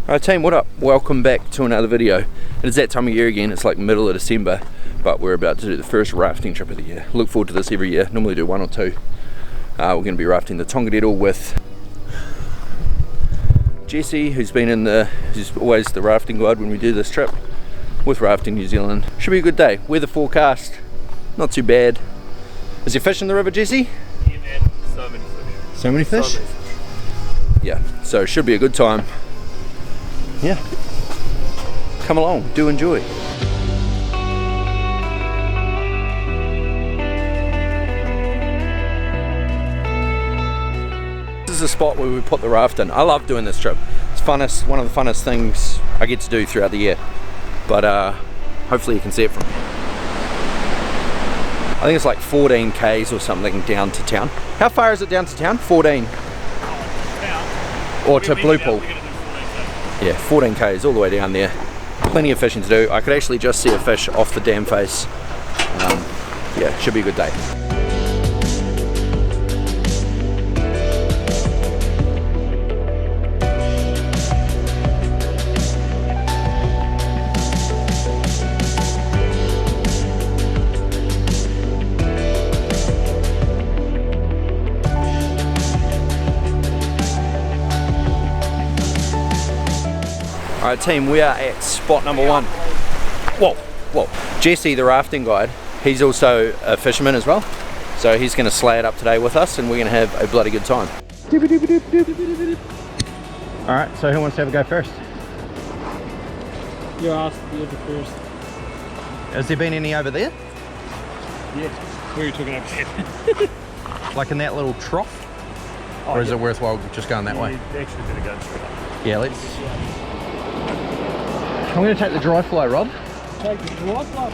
Alright team, what up? Welcome back to another video. It is that time of year again. It's like middle of December, but we're about to do the first rafting trip of the year. Look forward to this every year. Normally do one or two. We're going to be rafting the Tongariro with Jesse, who's always the rafting guide when we do this trip with Rafting New Zealand. Should be a good day. Weather forecast, not too bad. Is there fish in the river, Jesse? Yeah man, so many fish. So many fish? So many fish. Yeah, so it should be a good time. Yeah, come along, do enjoy. This is the spot where we put the raft in. I love doing this trip. It's funnest, one of the funnest things I get to do throughout the year. But hopefully you can see it from here. I think it's like 14 k's or something down to town. How far is it down to town? 14. Or to Blue Pool. Yeah, 14 k's all the way down there. Plenty of fishing to do. I could actually just see a fish off the dam face. Yeah, should be a good day. Alright team, we are at spot number one. Whoa. Jesse, the rafting guide, he's also a fisherman as well. So he's going to slay it up today with us and we're going to have a bloody good time. Alright, so who wants to have a go first? You're asked to be the first. Has there been any over there? Yeah. Where are you talking over? Like in that little trough? Or is it worthwhile just going that way? You're actually going to go straight up. Yeah, let's... I'm going to take the dry fly rod. Take the dry fly.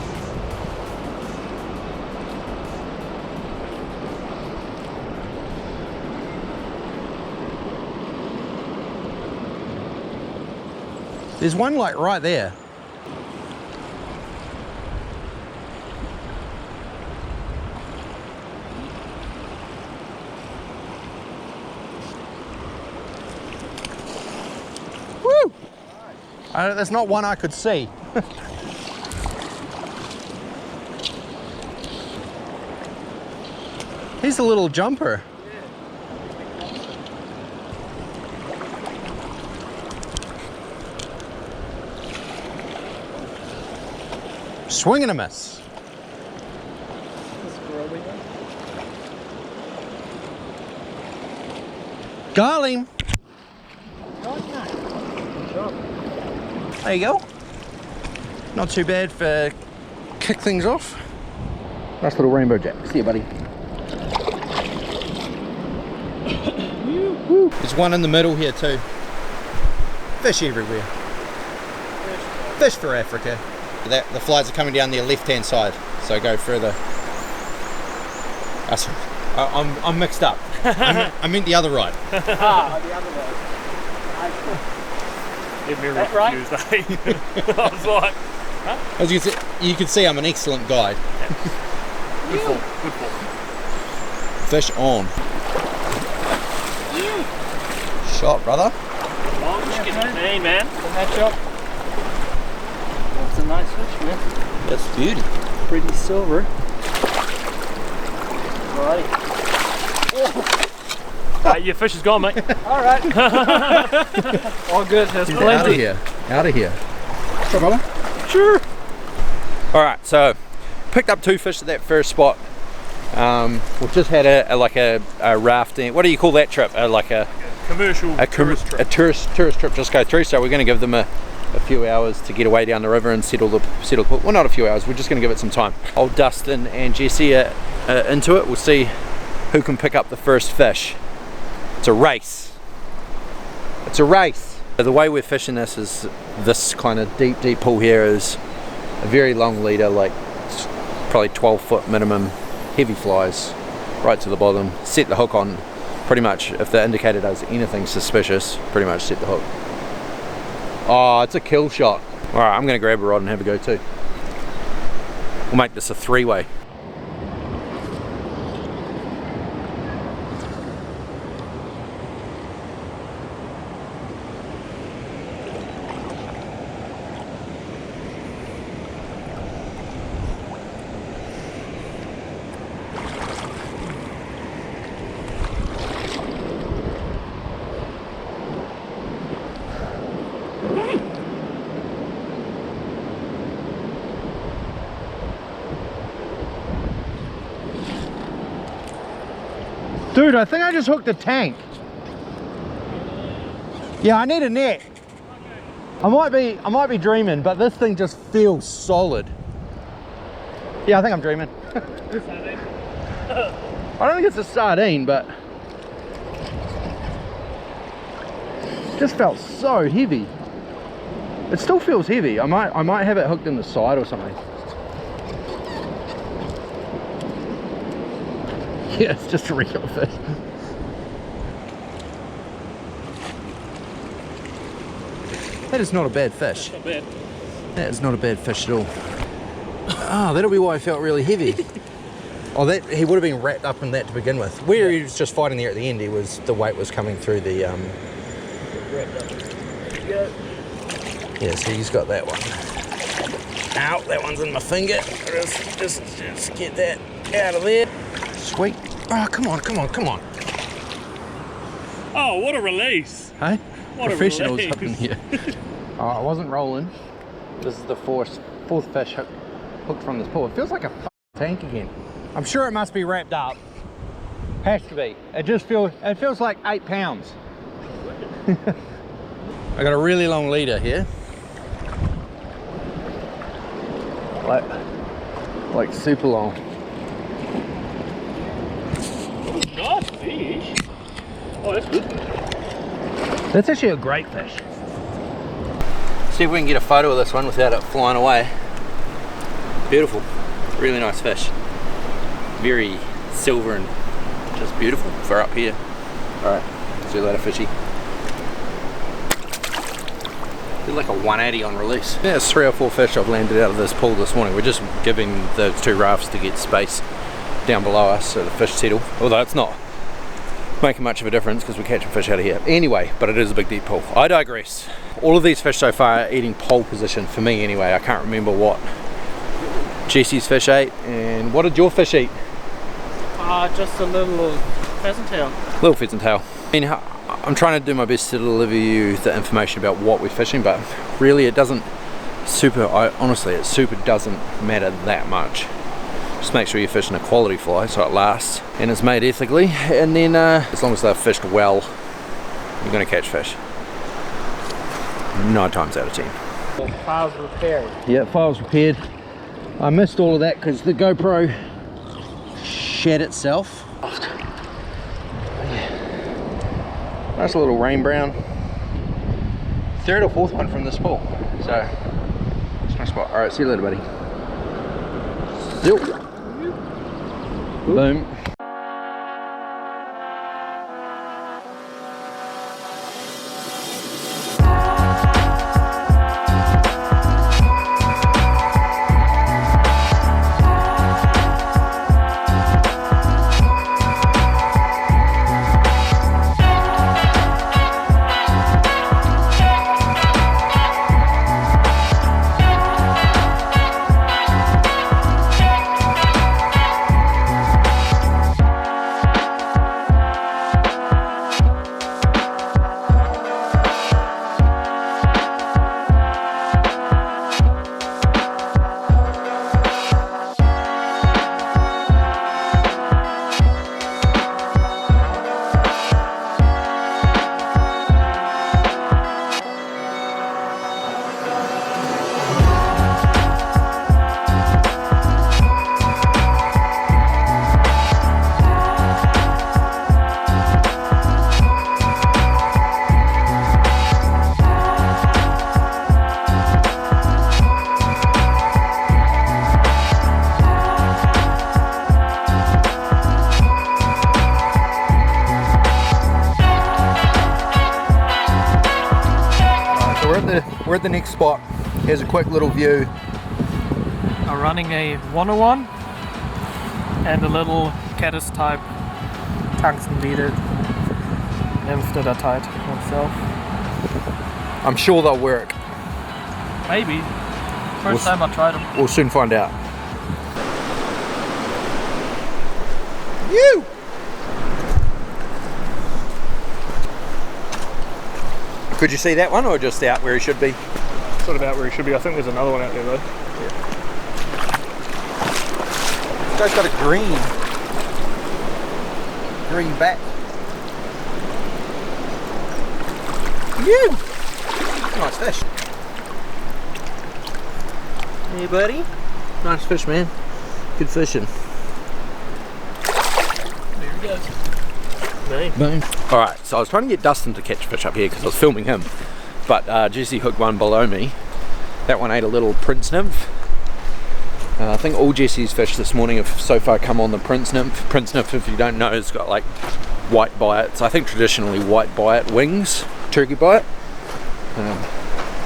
There's one like right there. Woo! There's not one I could see. He's a little jumper. Swing and a miss. Got him. There you go. Not too bad for kick things off. Nice little rainbow jack. See you, buddy. There's one in the middle here too. Fish everywhere. Fish for Africa. The flies are coming down their left-hand side, so go further. I'm mixed up. I meant the other right. The other one. Get me real confused, eh? I was like, huh? As you can see, I'm an excellent guide. Good fall, good fall. Fish on. Shot, brother. Oh, just getting me, man. That shot. That's a nice fish, man. That's beauty. Pretty silver. Alrighty. Your fish is gone, mate. Alright. All good. There's plenty. Out of here. Out of here. Sure, brother. Sure. Alright, so picked up two fish at that first spot. We've just had a rafting. What do you call that trip? Like a commercial tourist trip. A tourist trip just go through. So we're going to give them a few hours to get away down the river and settle. Well, not a few hours. We're just going to give it some time. Old Dustin and Jesse are into it. We'll see who can pick up the first fish. It's a race. It's a race. The way we're fishing this is this kind of deep pool here is a very long leader, like probably 12-foot minimum, heavy flies right to the bottom. Set the hook on pretty much. If the indicator does anything suspicious, pretty much set the hook. Oh, it's a kill shot. All right, I'm going to grab a rod and have a go too. We'll make this a three-way. Dude, I think I just hooked a tank. Yeah, I need a net. I might be dreaming, but this thing just feels solid. Yeah, I think I'm dreaming. I don't think it's a sardine, but it just felt so heavy. It still feels heavy. I might have it hooked in the side or something. Yeah, it's just a regular fish. That is not a bad fish. Not bad. That is not a bad fish at all. Ah, that'll be why it felt really heavy. Oh, that he would have been wrapped up in that to begin with. Where he was just fighting there at the end, the weight was coming through the yeah, so he's got that one. Ow, that one's in my finger. Just get that out of there. Sweet. Oh, come on. Oh, what a release. Hey? What Professionals a up in here. Oh, I wasn't rolling. This is the fourth fish hooked from this pool. It feels like a tank again. I'm sure it must be wrapped up. Has to be. It feels like 8 pounds. I got a really long leader here. Like super long. Nice fish. Oh, that's good. That's actually a great fish. See if we can get a photo of this one without it flying away. Beautiful. Really nice fish. Very silver and just beautiful for up here. Alright, see you later, fishy. Did like a 180 on release. Yeah, it's 3 or 4 fish I've landed out of this pool this morning. We're just giving those 2 rafts to get space down below us so the fish settle. Although it's not making much of a difference because we're catching fish out of here. Anyway, but it is a big deep pool. I digress. All of these fish so far are eating pole position for me anyway. I can't remember what Jesse's fish ate. And what did your fish eat? Just a little pheasant tail. Little pheasant tail. I mean, I'm trying to do my best to deliver you the information about what we're fishing, but really it doesn't honestly, it super doesn't matter that much. Just make sure you're fishing a quality fly so it lasts and it's made ethically, and then as long as they're fished well, you're going to catch fish 9 times out of 10. Files repaired. Yeah, files repaired. I missed all of that because the GoPro shed itself. Nice little rain brown. 3rd or 4th one from this pool. So it's my spot. Alright, see you later, buddy. Yep. Boom. We're at the next spot. Here's a quick little view. I'm running a 101 and a little caddis type tungsten beaded nymph that I tied myself. I'm sure they'll work. Maybe. First time I tried them. We'll soon find out. You! Could you see that one, or just out where he should be? Sort of out where he should be. I think there's another one out there though. This guy's got a green back. Phew! Nice fish. Hey buddy. Nice fish, man. Good fishing. There he goes. Boom. Boom. Alright, so I was trying to get Dustin to catch fish up here because I was filming him. But Jesse hooked one below me. That one ate a little prince nymph. I think all Jesse's fish this morning have so far come on the prince nymph. Prince nymph, if you don't know, has got like white bites. I think traditionally white bite wings, turkey bite.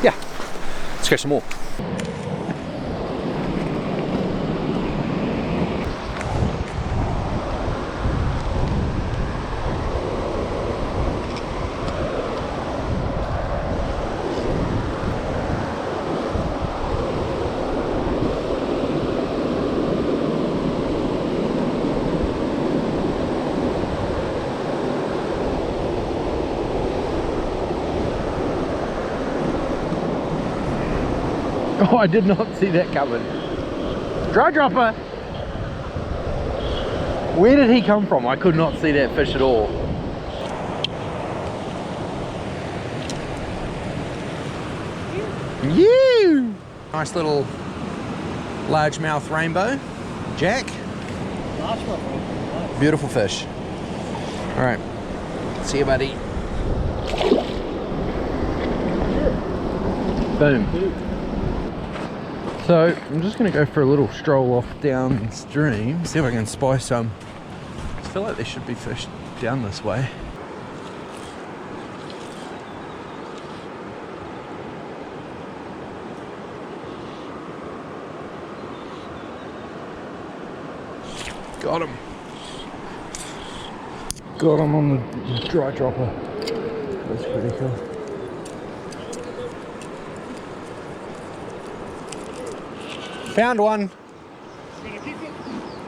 Yeah, let's catch some more. Oh, I did not see that coming. Dry dropper! Where did he come from? I could not see that fish at all. You! Nice little largemouth rainbow. Jack. Beautiful fish. Alright. See you, buddy. Boom. So I'm just going to go for a little stroll off downstream, see if I can spy some. I feel like there should be fish down this way. Got him. Got him on the dry dropper. That's pretty cool. Found one.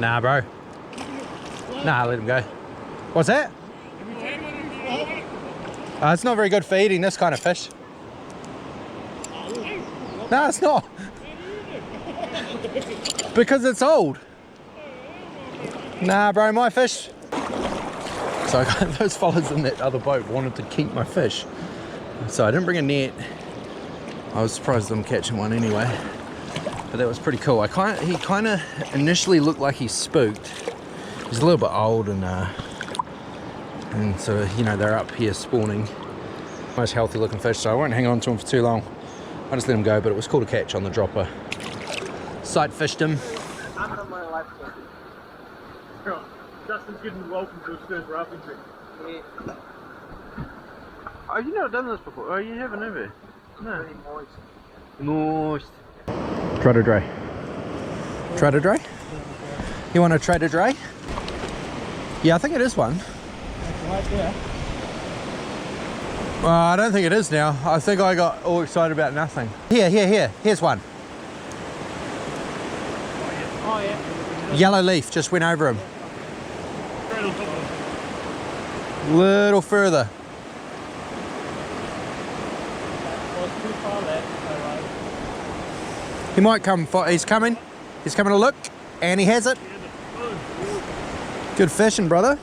Nah, bro. Nah, let him go. What's that? It's not very good for eating this kind of fish. No, it's not. Because it's old. Nah, bro, my fish. So I got those fellas in that other boat wanted to keep my fish. So I didn't bring a net. I was surprised I'm catching one anyway. But that was pretty cool. He kind of initially looked like he's spooked. He's a little bit old and so, you know, they're up here spawning. Most healthy looking fish, so I won't hang on to him for too long. I just let him go, but it was cool to catch on the dropper. Sight fished him. Justin's getting welcome to his first rafting trip. Yeah. Oh, you've never done this before? Oh, you haven't, have you? No. Moist. Trader Dre. Trader Dre? You want a Trader Dre? Yeah, I think it is one. Right there. I don't think it is now. I think I got all excited about nothing. Here. Here's one. Oh yeah. Yellow leaf, just went over him. Little further. Too far left. He might come, he's coming to look, and he has it. Good fishing, brother.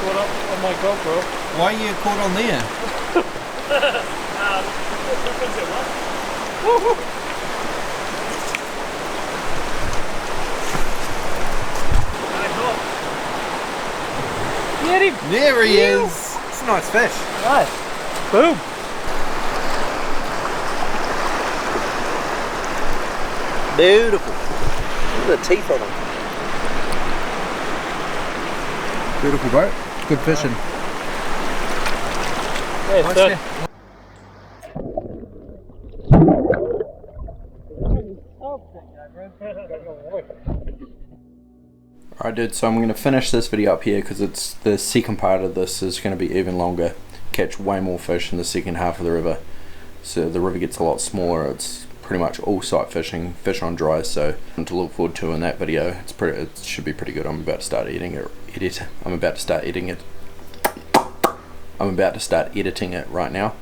Caught up on my GoPro. Why are you caught on there? Get him! There he is. It's a nice fish. Nice. Boom. Beautiful. Look at the teeth on him. Beautiful boat. Good fishing. Yeah, Nice so fish. Alright dude, so I'm going to finish this video up here because it's the second part of this is going to be even longer. Catch way more fish in the second half of the river. So the river gets a lot smaller. It's pretty much all sight fishing, fish on dry, so to look forward to in that video. It should be pretty good. I'm about to start eating it. I'm about to start editing it right now.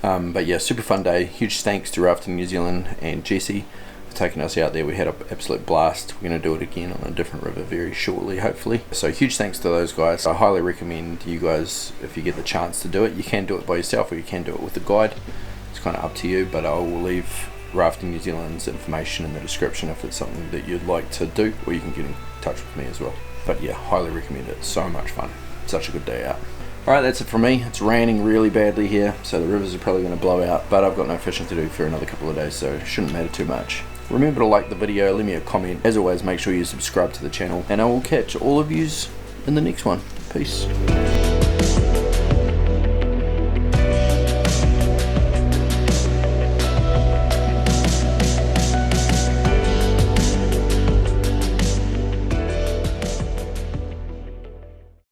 But yeah, super fun day. Huge thanks to Rafting New Zealand and Jesse for taking us out there. We had an absolute blast. We're going to do it again on a different river very shortly, hopefully. So huge thanks to those guys. I highly recommend you guys, if you get the chance to do it, you can do it by yourself or you can do it with a guide. It's kind of up to you, but I will leave Rafting New Zealand's information in the description if it's something that you'd like to do, or you can get in touch with me as well. But yeah, highly recommend it. So much fun. Such a good day out. Alright, that's it from me. It's raining really badly here, so the rivers are probably going to blow out, but I've got no fishing to do for another couple of days, so it shouldn't matter too much. Remember to like the video, leave me a comment. As always, make sure you subscribe to the channel, and I will catch all of yous in the next one. Peace.